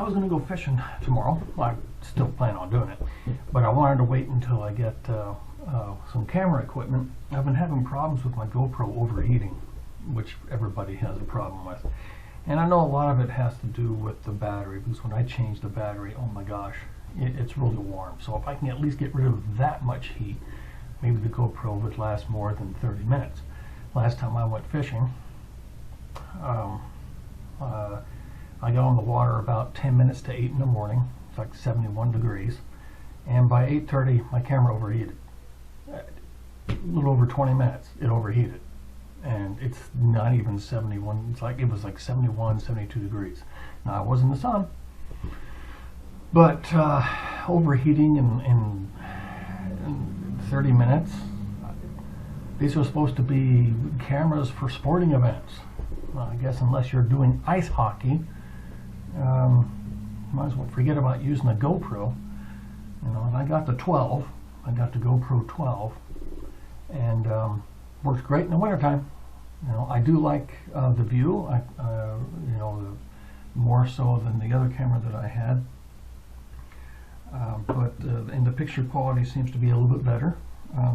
was going to go fishing tomorrow. Well, I still plan on doing it, but I wanted to wait until I get some camera equipment. I've been having problems with my GoPro overheating, which everybody has a problem with. And I know a lot of it has to do with the battery, because when I change the battery, oh my gosh, it's really warm. So if I can at least get rid of that much heat, maybe the GoPro would last more than 30 minutes. Last time I went fishing, I got on the water about 10 minutes to 8 in the morning. It's like 71 degrees. And by 8:30, my camera overheated. A little over 20 minutes, it overheated. And it's not even 71, it was like 71, 72 degrees. Now, it was in the sun. But overheating in 30 minutes, these are supposed to be cameras for sporting events. Well, I guess unless you're doing ice hockey, might as well forget about using a GoPro. You know, and I got the 12. I got the GoPro 12, and works great in the wintertime. You know, I do like the view. You know, more so than the other camera that I had. And the picture quality seems to be a little bit better.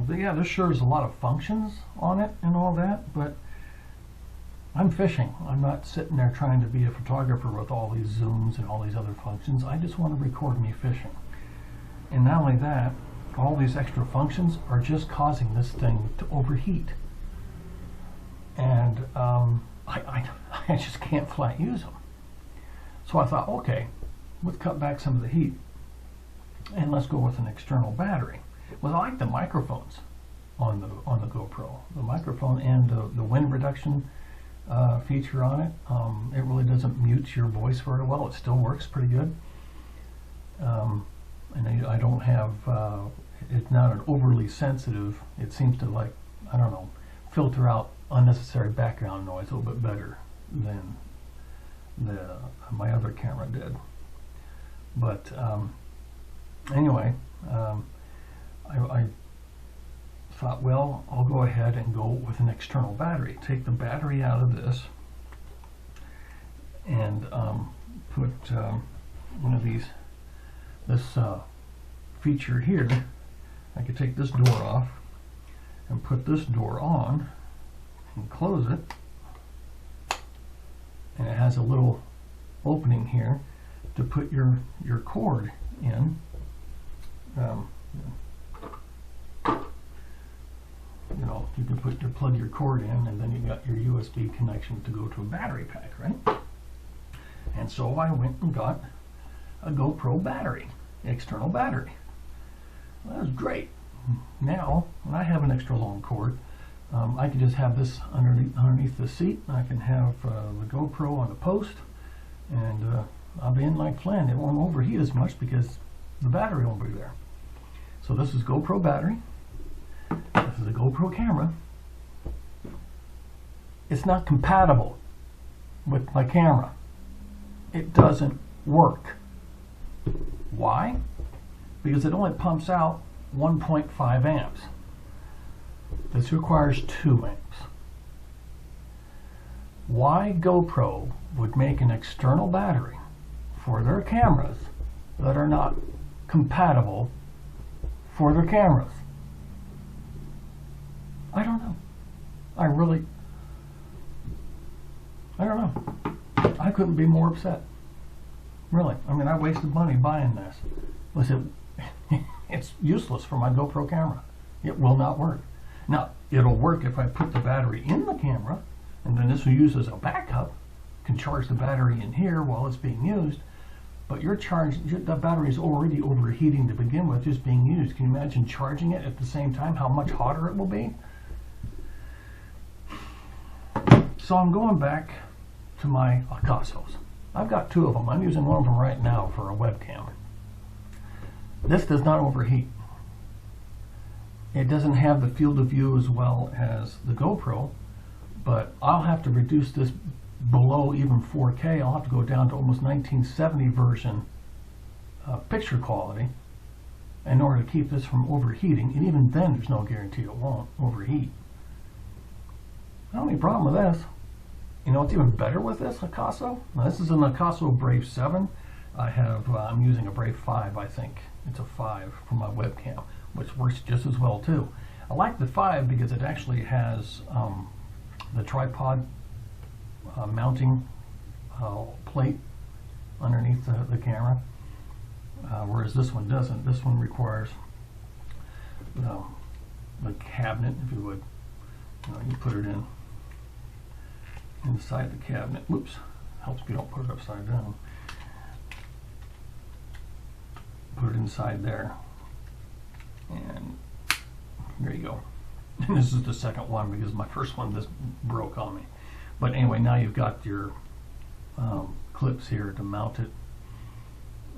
But yeah, there sure is a lot of functions on it and all that, but I'm fishing. I'm not sitting there trying to be a photographer with all these zooms and all these other functions. I just want to record me fishing. And not only that, all these extra functions are just causing this thing to overheat. And I just can't flat use them. So I thought, okay, let's cut back some of the heat and let's go with an external battery. Well, I like the microphones on the GoPro. The microphone and the wind reduction feature on it. It really doesn't mute your voice very well. It still works pretty good. And I don't have, it's not an overly sensitive. It seems to, like, I don't know, filter out unnecessary background noise a little bit better than my other camera did. But anyway, I thought, well, I'll go ahead and go with an external battery. Take the battery out of this and put one of these, this feature here. I could take this door off and put this door on and close it, and it has a little opening here to put your cord in. You know, you can plug your cord in, and then you got your USB connection to go to a battery pack, right? And so I went and got a GoPro battery, external battery. Well, that was great. Now, when I have an extra long cord, I can just have this underneath the seat. I can have the GoPro on the post, and I'll be in like Flynn. It won't overheat as much because the battery won't be there. So this is GoPro battery. This is a GoPro camera. It's not compatible with my camera. It doesn't work. Why? Because it only pumps out 1.5 amps. This requires 2 amps. Why GoPro would make an external battery for their cameras that are not compatible for their cameras? I don't know. I don't know. I couldn't be more upset. Really. I mean, I wasted money buying this. It's useless for my GoPro camera. It will not work. Now, it'll work if I put the battery in the camera, and then this will use as a backup. Can charge the battery in here while it's being used. But the battery is already overheating to begin with, just being used. Can you imagine charging it at the same time, how much hotter it will be? So I'm going back to my Akasos. I've got 2 of them. I'm using one of them right now for a webcam. This does not overheat. It doesn't have the field of view as well as the GoPro, but I'll have to reduce this below even 4K. I'll have to go down to almost 1970 version picture quality in order to keep this from overheating, and even then there's no guarantee it won't overheat. I don't have any problem with this. You know what's even better with this Akaso? Now, this is an Akaso Brave 7. I'm using a Brave 5, I think. It's a 5 for my webcam, which works just as well too. I like the 5 because it actually has the tripod mounting plate underneath the camera, whereas this one doesn't. This one requires the cabinet, if you would. You put it inside the cabinet. Whoops, helps if you don't put it upside down. Put it inside there, and there you go. And this is the second one because my first one this broke on me. But anyway, now you've got your clips here to mount it,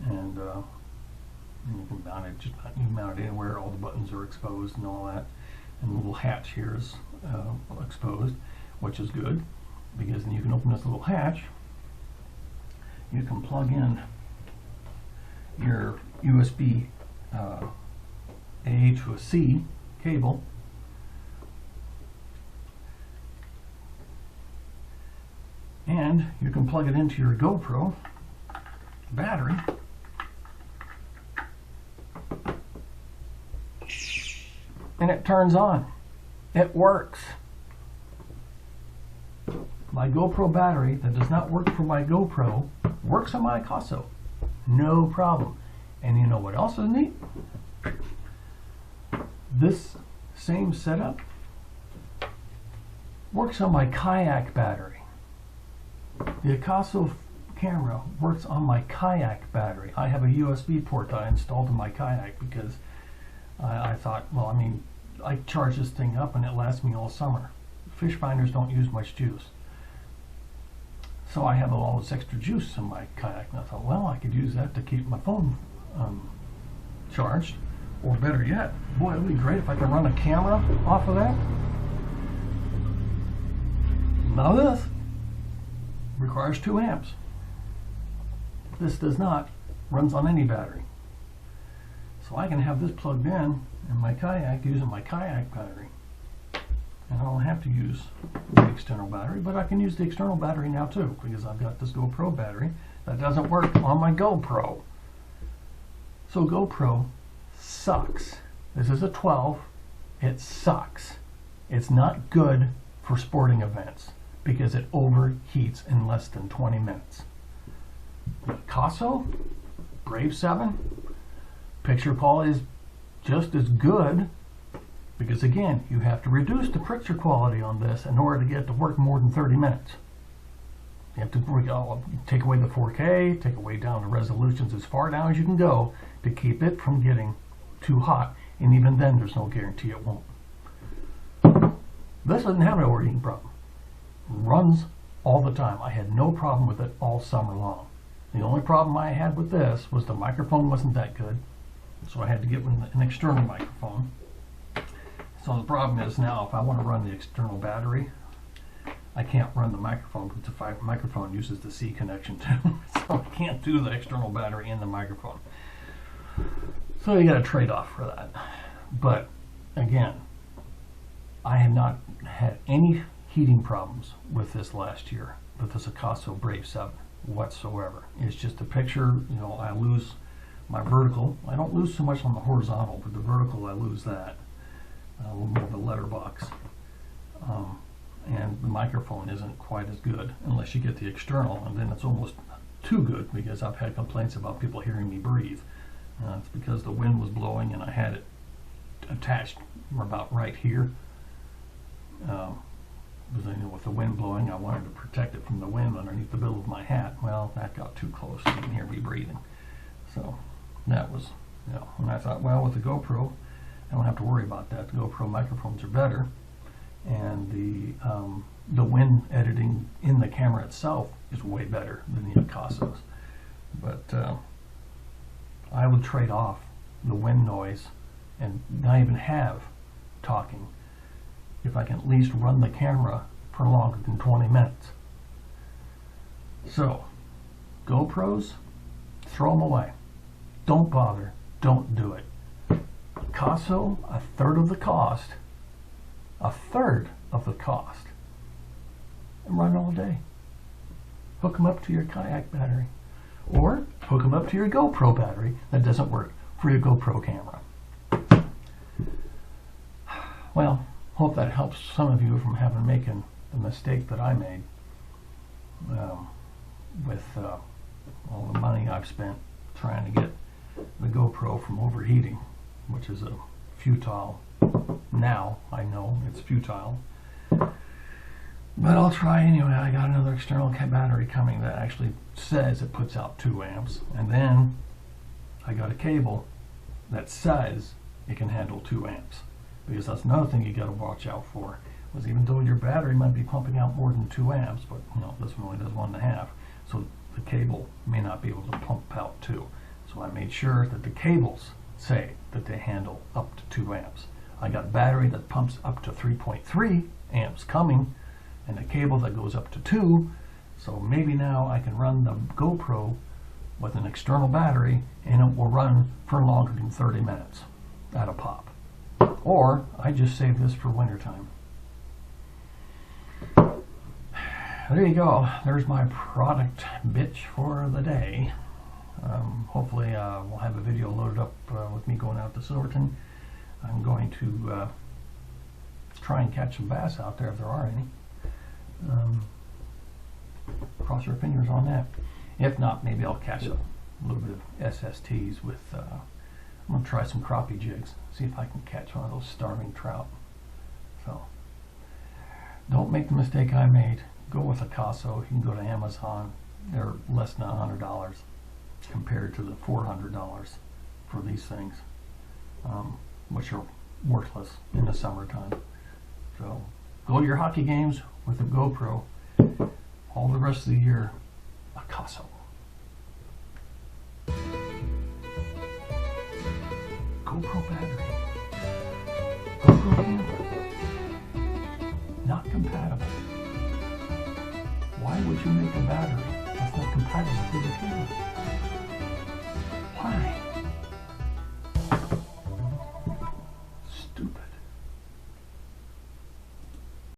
and you can mount it. You mount it anywhere. All the buttons are exposed and all that, and the little hatch here is exposed, which is good because then you can open this little hatch. You can plug in your USB A to a C cable, and you can plug it into your GoPro battery, and it turns on. It works. My GoPro battery that does not work for my GoPro works on my Akaso. No problem. And you know what else is neat? This same setup works on my kayak battery. The Akaso camera works on my kayak battery. I have a USB port I installed in my kayak because I thought, well, I mean, I charge this thing up and it lasts me all summer. Fish finders don't use much juice. So I have all this extra juice in my kayak, and I thought, well, I could use that to keep my phone charged, or better yet, boy, it would be great if I could run a camera off of that. Now this requires 2 amps. This does not, runs on any battery. So I can have this plugged in my kayak using my kayak battery. And I don't have to use the external battery, but I can use the external battery now too, because I've got this GoPro battery that doesn't work on my GoPro. So GoPro sucks. This is a 12. It sucks. It's not good for sporting events because it overheats in less than 20 minutes. The Akaso Brave 7 picture quality is just as good, because again, you have to reduce the picture quality on this in order to get it to work more than 30 minutes. You have to take away the 4K, take away down the resolutions as far down as you can go to keep it from getting too hot, and even then there's no guarantee it won't. This doesn't have an overheating problem. It runs all the time. I had no problem with it all summer long. The only problem I had with this was the microphone wasn't that good, so I had to get an external microphone. So the problem is now, if I want to run the external battery, I can't run the microphone because the microphone uses the C connection too. So I can't do the external battery in the microphone. So you got a trade-off for that. But again, I have not had any heating problems with this last year, with this Akaso Brave 7 whatsoever. It's just a picture, I lose my vertical. I don't lose so much on the horizontal, but the vertical, I lose that. A little more of a letterbox, and the microphone isn't quite as good unless you get the external, and then it's almost too good because I've had complaints about people hearing me breathe. It's because the wind was blowing and I had it attached about right here. Because with the wind blowing, I wanted to protect it from the wind underneath the bill of my hat. Well, that got too close. You can hear me breathing. So that was, and I thought, well, with the GoPro, I don't have to worry about that. The GoPro microphones are better, and the wind editing in the camera itself is way better than the Akasos. But I would trade off the wind noise and not even have talking if I can at least run the camera for longer than 20 minutes. So, GoPros, throw them away. Don't bother. Don't do it. Akaso, a third of the cost, and run all day. Hook them up to your kayak battery. Or hook them up to your GoPro battery that doesn't work for your GoPro camera. Well, hope that helps some of you from making the mistake that I made with all the money I've spent trying to get the GoPro from overheating, which is a futile. Now I know it's futile, but I'll try anyway. I got another external battery coming that actually says it puts out 2 amps, and then I got a cable that says it can handle 2 amps, because that's another thing you got to watch out for. Was even though your battery might be pumping out more than 2 amps, but this one only does 1.5, so the cable may not be able to pump out 2. So I made sure that the cables say that they handle up to 2 amps. I got a battery that pumps up to 3.3 amps coming, and a cable that goes up to 2. So maybe now I can run the GoPro with an external battery, and it will run for longer than 30 minutes at a pop. Or I just save this for wintertime. There you go. There's my product bitch for the day. Hopefully we'll have a video loaded up with me going out to Silverton. I'm going to try and catch some bass out there if there are any. Cross your fingers on that. If not, maybe I'll catch a little bit of SSTs with, I'm going to try some crappie jigs, see if I can catch one of those starving trout. So, don't make the mistake I made. Go with Akaso. You can go to Amazon. They're less than $100 compared to the $400 for these things, which are worthless in the summertime. So, go to your hockey games with the GoPro. All the rest of the year, Akaso. GoPro battery. GoPro camera. Not compatible. Why would you make a battery that's not compatible with your camera? Why?